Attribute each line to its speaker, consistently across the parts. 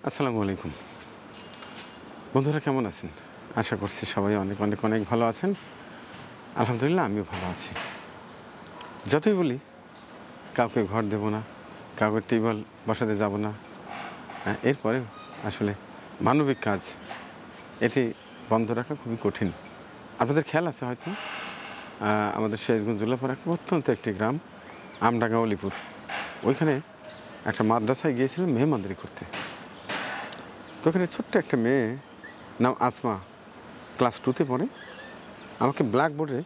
Speaker 1: আসসালামু আলাইকুম বন্ধুরা, কেমন আছেন? আশা করছি সবাই অনেক অনেক অনেক ভালো আছেন। আলহামদুলিল্লাহ, আমিও ভালো আছি। যতই বলি কাউকে ঘর দেব না, কাউকে টিউবওয়েল বসাতে যাব না, এরপরেও আসলে মানবিক কাজ এটি বন্ধ রাখা খুবই কঠিন। আপনাদের খেয়াল আছে হয়তো, আমাদের সিরাজগঞ্জ জেলাপাড়া অত্যন্ত একটি গ্রাম আমডাঙ্গা অলিপুর, ওইখানে একটা মাদ্রাসায় গিয়েছিলাম মেহমানদারি করতে। তো ওখানে ছোট্ট একটা মেয়ে, নাম আসমা, ক্লাস 2তে পড়ে, আমাকে ব্ল্যাকবোর্ডে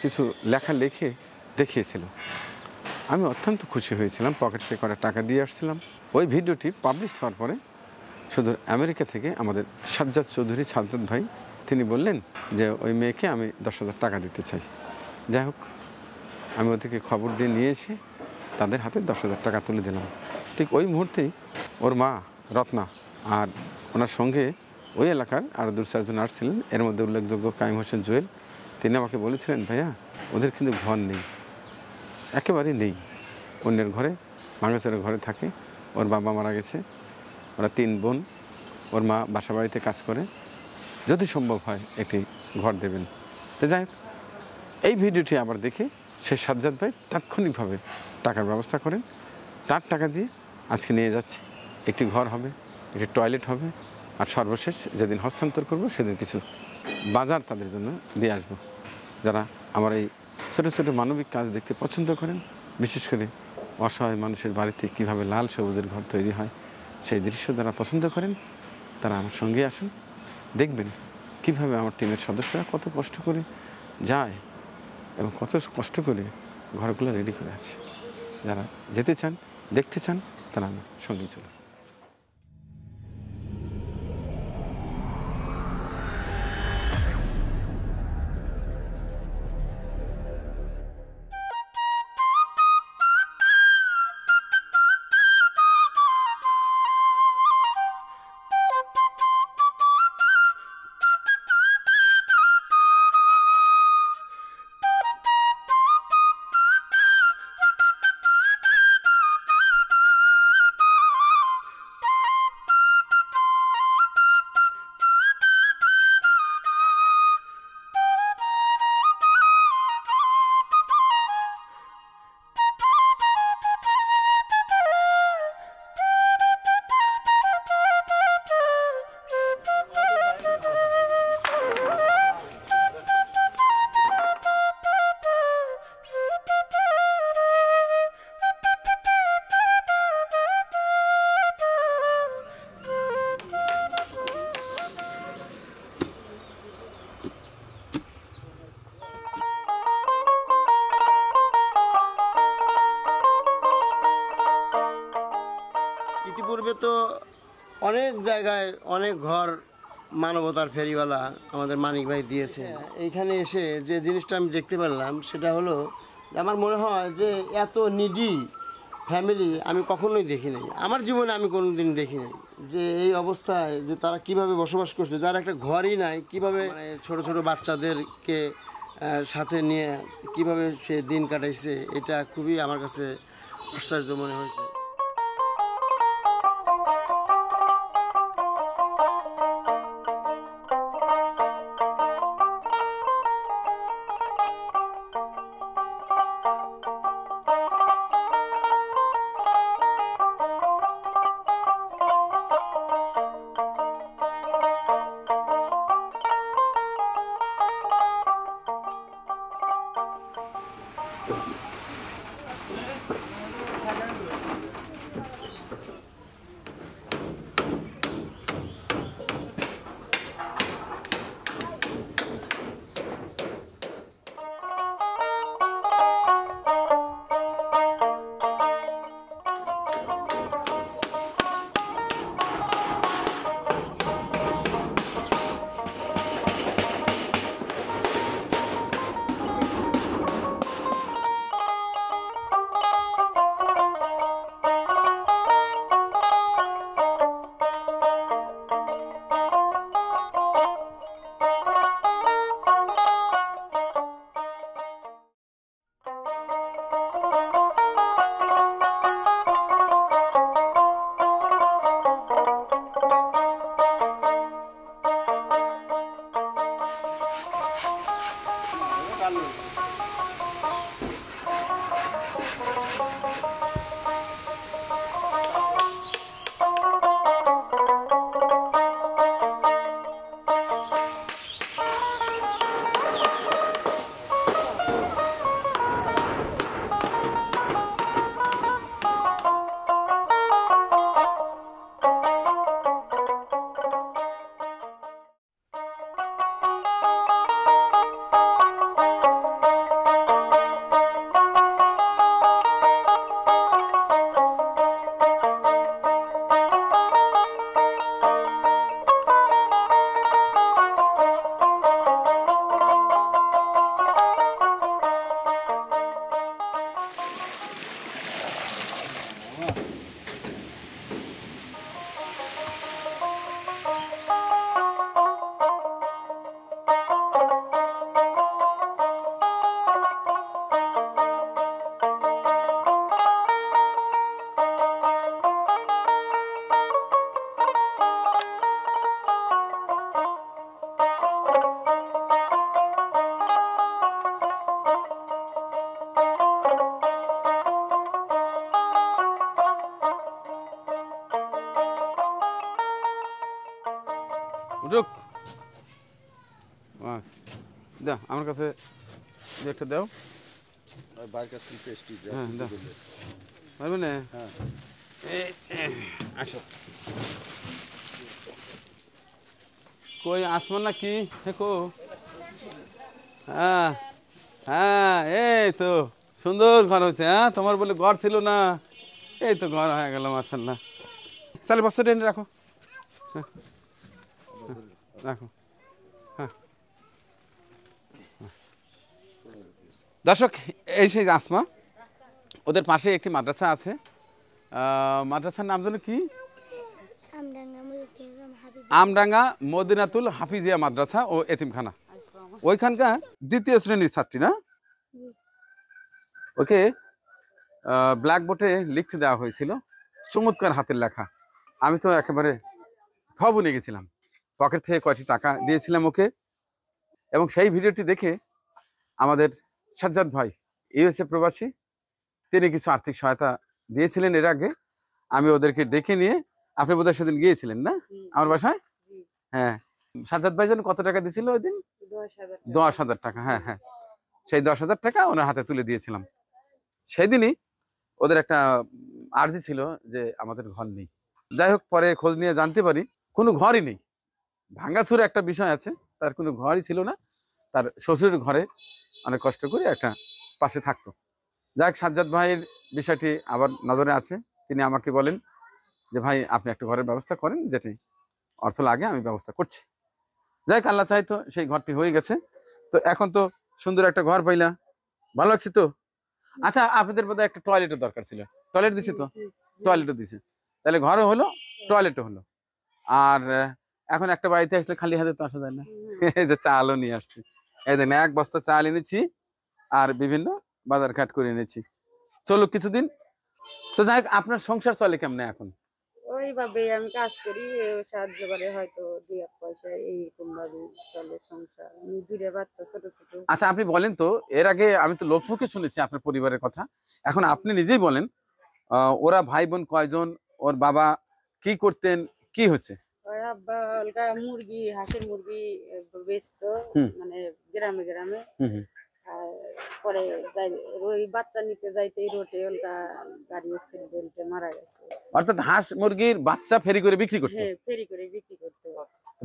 Speaker 1: কিছু লেখা লিখে দেখিয়েছিল। আমি অত্যন্ত খুশি হয়েছিলাম, পকেট থেকে কটা টাকা দিয়ে আসছিলাম। ওই ভিডিওটি পাবলিশ হওয়ার পরে সুদূর আমেরিকা থেকে আমাদের সাজ্জাদ চৌধুরী, সাজ্জাদ ভাই, তিনি বললেন যে ওই মেয়েকে আমি 10,000 টাকা দিতে চাই। যাই হোক, আমি ওদেরকে খবর দিয়ে নিয়ে এসে তাদের হাতে 10,000 টাকা তুলে দিলাম। ঠিক ওই মুহূর্তেই ওর মা রত্না আর ওনার সঙ্গে ওই এলাকার আরও 2-4 জন আসছিলেন, এর মধ্যে উল্লেখযোগ্য কাইম হোসেন জুয়েল। তিনি আমাকে বলেছিলেন, ভাইয়া ওদের কিন্তু ঘর নেই, একেবারেই নেই, অন্যের ঘরে, ভাঙাচোরা ঘরে থাকে। ওর বাবা মারা গেছে, ওরা 3 বোন, ওর মা বাসা বাড়িতে কাজ করে, যদি সম্ভব হয় একটি ঘর দেবেন। তো যাই হোক, এই ভিডিওটি আবার দেখে সে সাজ্জাদ ভাই তাৎক্ষণিকভাবে টাকার ব্যবস্থা করেন। তার টাকা দিয়ে আজকে নিয়ে যাচ্ছি, একটি ঘর হবে, একটি টয়লেট হবে, আর সর্বশেষ যেদিন হস্তান্তর করব সেদিন কিছু বাজার তাদের জন্য দিয়ে আসব। যারা আমার এই ছোটো ছোটো মানবিক কাজ দেখতে পছন্দ করেন, বিশেষ করে অসহায় মানুষের বাড়িতে কীভাবে লাল সবুজের ঘর তৈরি হয় সেই দৃশ্য যারা পছন্দ করেন, তারা আমার সঙ্গে আসুন, দেখবেন কীভাবে আমার টিমের সদস্যরা কত কষ্ট করে যায় এবং কত কষ্ট করে ঘরগুলো রেডি করে আসে। যারা যেতে চান, দেখতে চান, তারা আমার সঙ্গেই চলুন।
Speaker 2: ইতিপূর্বে তো অনেক জায়গায় অনেক ঘর মানবতার ফেরিওয়ালা আমাদের মানিক ভাই দিয়েছে। এইখানে এসে যে জিনিসটা আমি দেখতে পারলাম সেটা হলো, আমার মনে হয় যে এত নিডি ফ্যামিলি আমি কখনোই দেখি নাই, আমার জীবনে আমি কোনো দিন দেখি নাই, যে এই অবস্থায় যে তারা কিভাবে বসবাস করছে, যার একটা ঘরই নাই, কিভাবে ছোট ছোট বাচ্চাদেরকে সাথে নিয়ে কিভাবে সে দিন কাটাইছে, এটা খুবই আমার কাছে আশ্চর্য মনে হয়েছে।
Speaker 1: উঠুক। বাস দাও আমার কাছে দু একটা দাও।
Speaker 3: বাইরের কাছ থেকে পেস্ট্রি
Speaker 1: হ্যাঁ দাও, পারবে না?
Speaker 3: হ্যাঁ
Speaker 1: আসো। কই আসমান না কি দেখো? হ্যাঁ হ্যাঁ, এই তো সুন্দর ঘর হয়েছে। হ্যাঁ, তোমার বলে ঘর ছিল না, এই তো ঘর হয়ে গেল মাশাআল্লাহ। তাহলে বস্তা টেনে রাখো। হ্যাঁ রাখো। হ্যাঁ দর্শক, এই সেই আসমা, ওদের পাশে একটি মাদ্রাসা আছে। মাদ্রাসার নাম যেন কি? আমডাঙ্গা মদিনাতুল হাফিজিয়া মাদ্রাসা ও এতিমখানা। ওইখানকার দ্বিতীয় শ্রেণীর ছাত্রী না? ওকে ব্ল্যাকবোর্ডে লিখতে দেওয়া হয়েছিল, চমৎকার হাতের লেখা। আমি তো একেবারে থবনে গেছিলাম, পকেট থেকে কয়টি টাকা দিয়েছিলাম ওকে। এবং সেই ভিডিওটি দেখে আমাদের সাজ্জাদ ভাই, ইউএসএ প্রবাসী, তিনি কিছু আর্থিক সহায়তা দিয়েছিলেন এর আগে। আমি ওদেরকে ডেকে নিয়ে, আপনি বোধহয় সেদিন গিয়েছিলেন না আমার বাসায়? হ্যাঁ, সাজ্জাদ ভাই যেন কত টাকা দিয়েছিল ওই দিন? 10,000 টাকা। হ্যাঁ হ্যাঁ, সেই 10,000 টাকা ওনার হাতে তুলে দিয়েছিলাম। সেদিনই ওদের একটা আর্জি ছিল যে আমাদের ঘর নেই। যাই হোক, পরে খোঁজ নিয়ে জানতে পারি কোনো ঘরই নেই, ভাঙ্গাচুরে একটা বিষয় আছে, তার কোনো ঘরই ছিল না। তার শ্বশুরের ঘরে অনেক কষ্ট করে একটা পাশে থাকতো। যাই হোক, সাজ্জাদ ভাইয়ের বিষয়টি আবার নজরে আসে। তিনি আমাকে বলেন যে ভাই আপনি একটা ঘরের ব্যবস্থা করেন, যেটি অর্থ লাগে আমি ব্যবস্থা করছি। যাই হোক, আল্লাহ চাইতো সেই ঘরটি হয়ে গেছে। তো এখন তো সুন্দর একটা ঘর পাইলা, ভালো লাগছে তো? আচ্ছা, আপনাদের বোধহয় একটা টয়লেটের দরকার ছিল, টয়লেট দিছে তো? টয়লেটও দিছে, তাহলে ঘরও হলো, টয়লেটও হলো। আর এখন একটা বাড়িতে আসলে খালি হাতে তো আসা যায় না। এই যে চালও নিয়ে আসছি, এই দেখেন 1 বস্তা চাল এনেছি আর বিভিন্ন বাজার ঘাট করে এনেছি। চলো কিছুদিন। তো যাই হোক, আপনার সংসার চলে কেমনে এখন?
Speaker 4: ওইভাবে আমি কাজ করি, সাহায্য করে হয়তো 2-1 পয়সা এইরকম ভাবে চলে সংসার। দুইটা বাচ্চা ছোট ছোট।
Speaker 1: আচ্ছা আপনি বলেন তো, এর আগে আমি তো লোকমুখে শুনেছি আপনার পরিবারের কথা, এখন আপনি নিজেই বলেন, ওরা ভাই বোন কয়জন, ওর বাবা কি করতেন, কি হচ্ছে?
Speaker 4: ওর আব্বা অলগা মুরগি, হাঁসের মুরগি বেচতো, মানে গ্রামে গ্রামে। আর পরে যাই ওই বাচ্চা নিতে যাইতেই রোডে অলগা গাড়ি অ্যাক্সিডেন্টে মারা গেছে।
Speaker 1: অর্থাৎ হাঁস মুরগির বাচ্চা ফেরি করে বিক্রি করতো?
Speaker 4: হ্যাঁ, ফেরি করে বিক্রি করতে।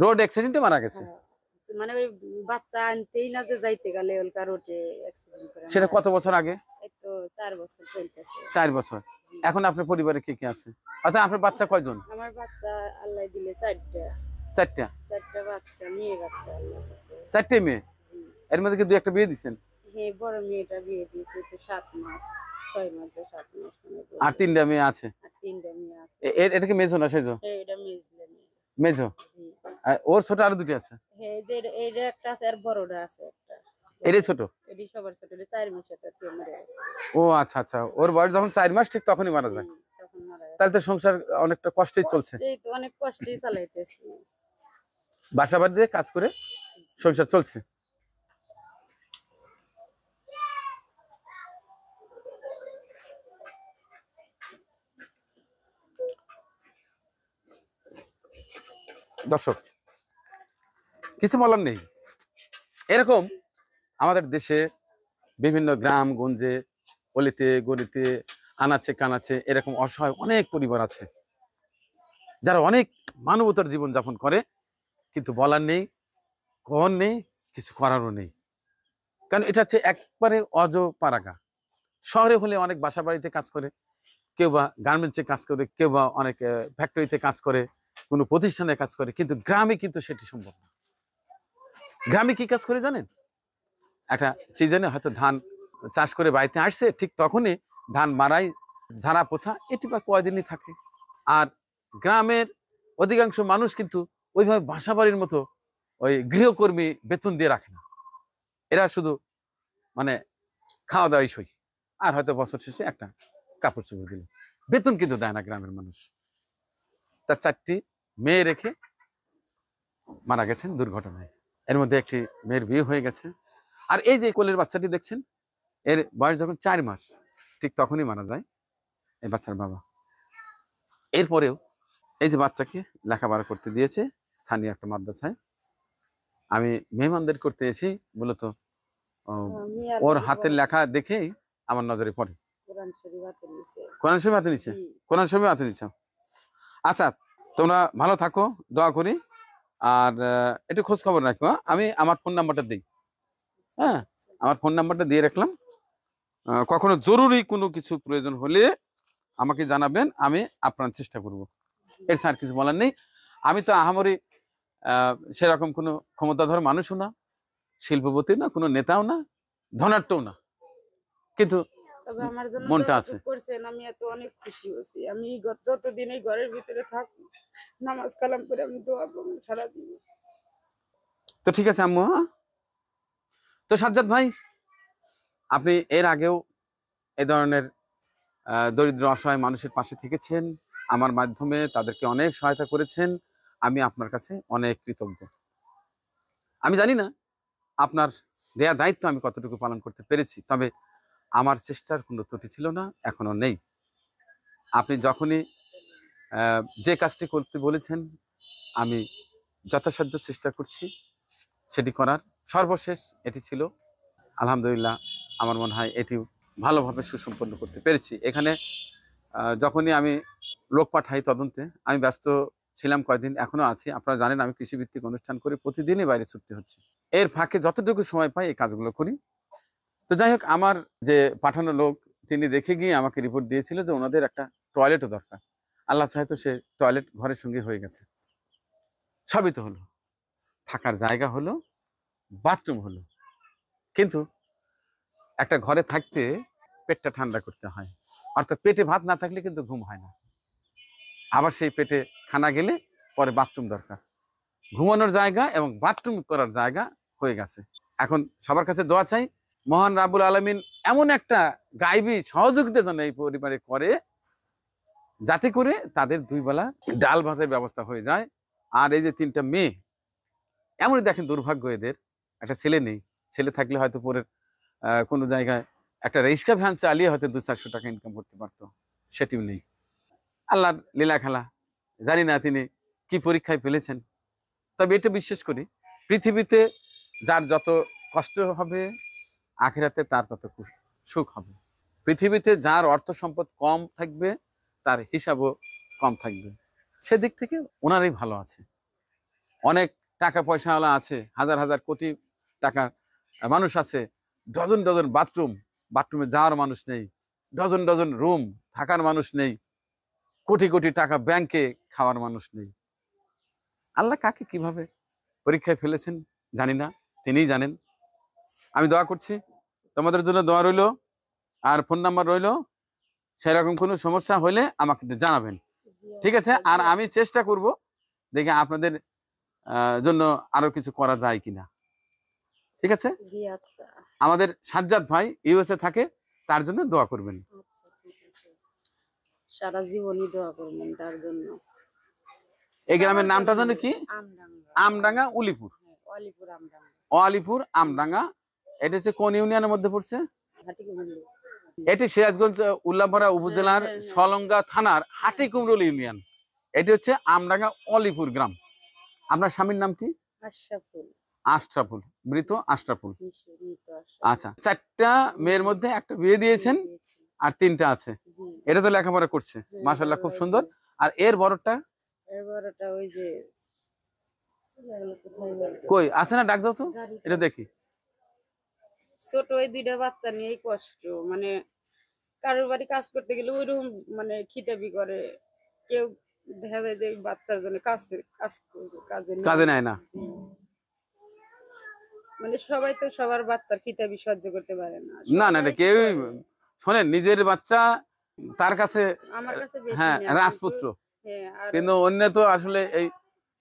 Speaker 1: রোড অ্যাক্সিডেন্টে মারা গেছে?
Speaker 4: মানে ওই বাচ্চা আনতেই না যে যাইতে গেলে অলকা রোডে অ্যাক্সিডেন্ট করে।
Speaker 1: সেটা কত বছর আগে?
Speaker 4: এই তো 4 বছর চলতেছে।
Speaker 1: 4 বছর। এখন আপনার পরিবারে কে কে আছে? অর্থাৎ আপনার বাচ্চা কয়জন?
Speaker 4: আমার বাচ্চা আল্লাহ দিলে 4টা।
Speaker 1: 4টা?
Speaker 4: 4টা বাচ্চা, মেয়ে বাচ্চা আল্লাহ দিছে।
Speaker 1: 4টে মেয়ে? এর মধ্যে কি 2-1টা বিয়ে দিচ্ছেন?
Speaker 4: হ্যাঁ, বড় মেয়েটা বিয়ে দিয়েছে তো 7 মাস, 6 মাস বা 7 মাস মানে।
Speaker 1: আর 3টা মেয়ে আছে?
Speaker 4: আর 3টা মেয়ে আছে।
Speaker 1: এটা কি মেজো না সেজো?
Speaker 4: হ্যাঁ, এটা মেজলে মেয়ে।
Speaker 1: মেজো?
Speaker 4: জি।
Speaker 1: ওর ছোট আরো 2টি আছে?
Speaker 4: হ্যাঁ, এইটা একটা আছে আর বড়টা আছে একটা।
Speaker 1: এরই ছোট?
Speaker 4: এটি সবার ছোট, 4 মাসের একটা মারা গেছে।
Speaker 1: ও আচ্ছা আচ্ছা, ওর বয়স যখন 4 মাস ঠিক তখনই মারা যায়।
Speaker 4: তখন মারা গেছে।
Speaker 1: তাহলে তো সংসার অনেকটা কষ্টেই চলছে।
Speaker 4: এই তো অনেক কষ্টই চালাইতেছি।
Speaker 1: বাসা বাড়িতে কাজ করে সংসার চলছে। দর্শক, কিছু বলার নেই। এরকম আমাদের দেশে বিভিন্ন গ্রাম গঞ্জে, অলিতে গলিতে, আনাচে কানাচে এরকম অসহায় অনেক পরিবার আছে, যারা অনেক মানবতার জীবন যাপন করে, কিন্তু বলার নেই, কর নেই, কিছু করারও নেই। কারণ এটা হচ্ছে একবারে অজপাড়াগা। শহরে হলে অনেক বাসা বাড়িতে কাজ করে, কেউ বা গার্মেন্টসে কাজ করে, কেউ বা অনেক ফ্যাক্টরিতে কাজ করে, কোনো প্রতিষ্ঠানে কাজ করে, কিন্তু গ্রামে কিন্তু সেটি সম্ভব না। গ্রামে কি কাজ করে জানেন? একটা সিজনে হয়তো ধান চাষ করে বাড়িতে আসছে, ঠিক তখনই ধান মারাই, ঝাড়া পোছা, এটি বা কয়দিনই থাকে। আর গ্রামের অধিকাংশ মানুষ কিন্তু ওইভাবে বাসা বাড়ির মতো ওই গৃহকর্মী বেতন দিয়ে রাখে না। এরা শুধু মানে খাওয়া দাওয়াই সই, আর হয়তো বছর শেষে একটা কাপড় চোপড় দিল, বেতন কিন্তু দেয় না গ্রামের মানুষ। তার 4টি মেয়ে রেখে মারা গেছেন দুর্ঘটনায়। এর মধ্যে একটি মেয়ের বিয়ে হয়ে গেছে। আর এই যে কোলের বাচ্চাটি দেখছেন, এর বয়স যখন 4 মাস ঠিক তখনই মারা যায় এই বাচ্চার বাবা। এরপরেও এই যে বাচ্চাকে লেখাপড়া করতে দিয়েছে, স্থানীয় একটা মাদ্রাসায় আমি মেহমানদের করতে এসেই মূলত
Speaker 4: আমি আর
Speaker 1: ওর
Speaker 4: কি
Speaker 1: হাতের
Speaker 4: বলবো,
Speaker 1: লেখা দেখেই আমার নজরে পড়ে।
Speaker 4: কোরআন শরীফ হাতে নিছে।
Speaker 1: কোরআন শরীফ হাতে নিচ্ছে,
Speaker 4: জি,
Speaker 1: কোরআন শরীফ হাতে নিচ্ছে। আচ্ছা, তোমরা ভালো থাকো, দোয়া করি। আর একটু খোঁজ খবর রাখো, হ্যাঁ? আমি আমার ফোন নাম্বারটা দিই, হ্যাঁ, আমার ফোন নাম্বারটা দিয়ে রাখলাম। কখনো জরুরি কোনো কিছু প্রয়োজন হলে আমাকে জানাবেন, আমি আপনার চেষ্টা করব। এর স্যার কিছু বলার নেই। আমি তো আহামরি সেরকম কোনো ক্ষমতাধর মানুষও না, শিল্পপতি না, কোনো নেতাও না, ধনাঢ্যও না, কিন্তু
Speaker 4: তবে আমার জন্য
Speaker 1: মনটা আছে।
Speaker 4: যতটুকু করছেন আমি এত অনেক খুশি হয়েছি। আমি যতদিন এই ঘরের ভিতরে থাকি নামাজ কালাম করে আমি দোয়া করবো সারা জীবন।
Speaker 1: তো ঠিক আছে আম্মু, হ্যাঁ? তো সাজ্জাদ ভাই, আপনি এর আগেও এই ধরনের দরিদ্র অসহায় মানুষের পাশে থেকেছেন, আমার মাধ্যমে তাদেরকে অনেক সহায়তা করেছেন। আমি আপনার কাছে অনেক কৃতজ্ঞ। আমি জানি না আপনার দেয়া দায়িত্ব আমি কতটুকু পালন করতে পেরেছি, তবে আমার চেষ্টার কোনো ত্রুটি ছিল না, এখনো নেই। আপনি যখনই যে কাজটি করতে বলেছেন আমি যথাসাধ্য চেষ্টা করছি সেটি করার। সর্বশেষ এটি ছিল, আলহামদুলিল্লাহ আমার মনে হয় এটিও ভালোভাবে সুসম্পন্ন করতে পেরেছি। এখানে যখনই আমি লোক পাঠাই তদন্তে, আমি ব্যস্ত ছিলাম কয়েকদিন, এখনো আছি। আপনারা জানেন আমি কৃষিভিত্তিক অনুষ্ঠান করে প্রতিদিনই বাইরে ছুটতে হচ্ছে। এর ফাঁকে যতটুকু সময় পাই এই কাজগুলো করি। তো যাই হোক, আমার যে পাঠানো লোক তিনি দেখে গিয়ে আমাকে রিপোর্ট দিয়েছিল যে ওনাদের একটা টয়লেটও দরকার। আল্লাহ চাহে তো সে টয়লেট ঘরের সঙ্গে হয়ে গেছে। সবই তো হলো, থাকার জায়গা হলো, বাথরুম হলো, কিন্তু একটা ঘরে থাকতে পেটটা ঠান্ডা করতে হয়। অর্থাৎ পেটে ভাত না থাকলে কিন্তু ঘুম হয় না। আবার সেই পেটে খানা গেলে পরে বাথরুম দরকার। ঘুমানোর জায়গা এবং বাথরুম করার জায়গা হয়ে গেছে। এখন সবার কাছে দোয়া চাই, মহান রাব্বুল আলামিন এমন একটা গায়বী সহযোগিতা যেন এই পরিবারে করে, যাতে করে তাদের দুই বেলা ডাল ভাতের ব্যবস্থা হয়ে যায়। আর এই যে 3টা মেয়ে, এমনই দেখেন দুর্ভাগ্য এদের, একটা ছেলে নেই। ছেলে থাকলে হয়তো পরের কোনো জায়গায় একটা রিক্সা ভ্যান চালিয়ে হয়তো 200-400 টাকা ইনকাম করতে পারতো, সেটিও নেই। আল্লাহর লীলা খেলা, জানি না তিনি কি পরীক্ষায় ফেলেছেন। তবে এটা বিশ্বাস করি, পৃথিবীতে যার যত কষ্ট হবে আখিরাতে তার তত সুখ হবে। পৃথিবীতে যার অর্থ সম্পদ কম থাকবে তার হিসাবও কম থাকবে। সেদিক থেকে ওনারই ভালো আছে। অনেক টাকা পয়সাওয়ালা আছে, হাজার হাজার কোটি টাকা মানুষ আছে, ডজন ডজন বাথরুম, বাথরুমে যাওয়ার মানুষ নেই, ডজন ডজন রুম, থাকার মানুষ নেই, কোটি কোটি টাকা ব্যাংকে, খাওয়ার মানুষ নেই। আল্লাহ কাকে কিভাবে পরীক্ষায় ফেলেছেন জানি না, তিনিই জানেন। আমি দোয়া করছি, তোমাদের জন্য দোয়া রইল, আর ফোন নাম্বার রইল। সেরকম কোনো সমস্যা হলে আমাকে একটু জানাবেন, ঠিক আছে? আর আমি চেষ্টা করব দেখি আপনাদের জন্য আরো কিছু করা যায় কিনা, ঠিক আছে?
Speaker 4: জি আচ্ছা,
Speaker 1: আমাদের সাজ্জাদ ভাই ইউএসএ থাকে, তার জন্য দোয়া করবেন।
Speaker 4: আচ্ছা ঠিক আছে। সারা জীবনই দোয়া করবেন তার জন্য।
Speaker 1: এই গ্রামের নামটা জানো কি?
Speaker 4: আমডাঙ্গা।
Speaker 1: আমডাঙ্গা, উলিপুর।
Speaker 4: হ্যাঁ, অলিপুর আমডাঙ্গা।
Speaker 1: আলিপুর আমডাঙ্গা। এটা হচ্ছে কোন ইউনিয়নের মধ্যে পড়ছে?
Speaker 4: হাটিকুমরুলি।
Speaker 1: এটি সিরাজগঞ্জ উল্লাপাড়া উপজেলার
Speaker 4: হ্যাঁ, হ্যাঁ।
Speaker 1: সলঙ্গা থানার হাটিকুমরুল ইউনিয়ন। এটি হচ্ছে আমডাঙ্গা অলিপুর গ্রাম। আপনার স্বামীর নাম কি?
Speaker 4: আশরাফুল।
Speaker 1: আশরাফুল, মৃত আশরাফুল।
Speaker 4: মৃত আশরাফুল।
Speaker 1: আচ্ছা, 4টা মেয়ের মধ্যে একটা বিয়ে দিয়েছেন, আর 3টা আছে।
Speaker 4: জি।
Speaker 1: এটা তো লেখাপড়া করছে,
Speaker 4: হ্যাঁ,
Speaker 1: মাশাআল্লাহ, খুব
Speaker 4: ভালো
Speaker 1: সুন্দর।
Speaker 4: লাগছে।
Speaker 1: আর এর বড়টা
Speaker 4: এর বড়টা ওই যে কোথায় গেল?
Speaker 1: কই আছে না? ডাক দাও তো,
Speaker 4: গাড়িতে
Speaker 1: এটা দেখি।
Speaker 4: ছোট ওই 2টা বাচ্চা নিয়েই কষ্ট, মানে কারোর বাড়ি কাজ করতে গেলে ওইরকম মানে খিতাবি করে, কেউ দেখা যায় যে বাচ্চার জন্য
Speaker 1: কাজে নেয় না।
Speaker 4: জি। মানে সবাই তো সবার বাচ্চার খিতাবি সহ্য করতে পারে না।
Speaker 1: না না, এটা
Speaker 4: সবাই
Speaker 1: কেউই,
Speaker 4: করে।
Speaker 1: শোনেন, নিজের বাচ্চা তার কাছে,
Speaker 4: আমার কাছে বেশি
Speaker 1: হ্যাঁ,
Speaker 4: না,
Speaker 1: রাজপুত্র।
Speaker 4: হ্যাঁ, আর
Speaker 1: কিন্তু অন্য তো আসলে এই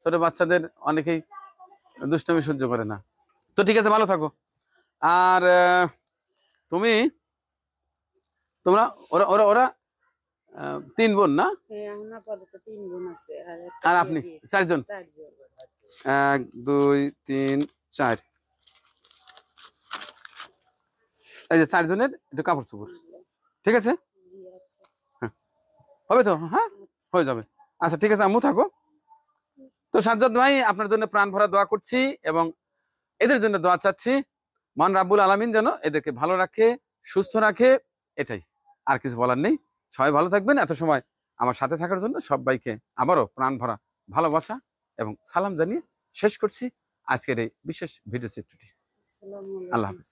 Speaker 1: ছোট বাচ্চাদের অনেকেই দুষ্টামি সহ্য করে না। তো ঠিক আছে, ভালো থাকো। আর তোমরা ওরা ওরা ওরা 3 বোন না?
Speaker 4: হ্যাঁ, এখন আপাতত 3 বোন আছে আর একটা
Speaker 1: আর
Speaker 4: বিয়ে
Speaker 1: আপনি
Speaker 4: দিয়েছে।
Speaker 1: 4 জন?
Speaker 4: 4 জন।
Speaker 1: 1 2 3 4। এই যে 4 জনের একটু কাপড় চোপড়, ঠিক আছে?
Speaker 4: জি আচ্ছা।
Speaker 1: হ্যাঁ, হবে তো? হ্যাঁ,
Speaker 4: আচ্ছা।
Speaker 1: হয়ে যাবে। আচ্ছা ঠিক আছে, আম্মু থাকো।
Speaker 5: তো সাজ্জাদ ভাই আপনার জন্য প্রাণ ভরা দোয়া করছি এবং এদের জন্য দোয়া চাচ্ছি, মহান রাব্বুল আলামিন যেন এদেরকে ভালো রাখে, সুস্থ রাখে, এটাই, আর কিছু বলার নেই। সবাই ভালো থাকবেন। এত সময় আমার সাথে থাকার জন্য সবাইকে আবারও প্রাণ ভরা ভালোবাসা এবং সালাম জানিয়ে শেষ করছি আজকের এই বিশেষ ভিডিও চিত্রটি।
Speaker 4: আসসালামু আলাইকুম।
Speaker 5: আল্লাহ হাফেজ।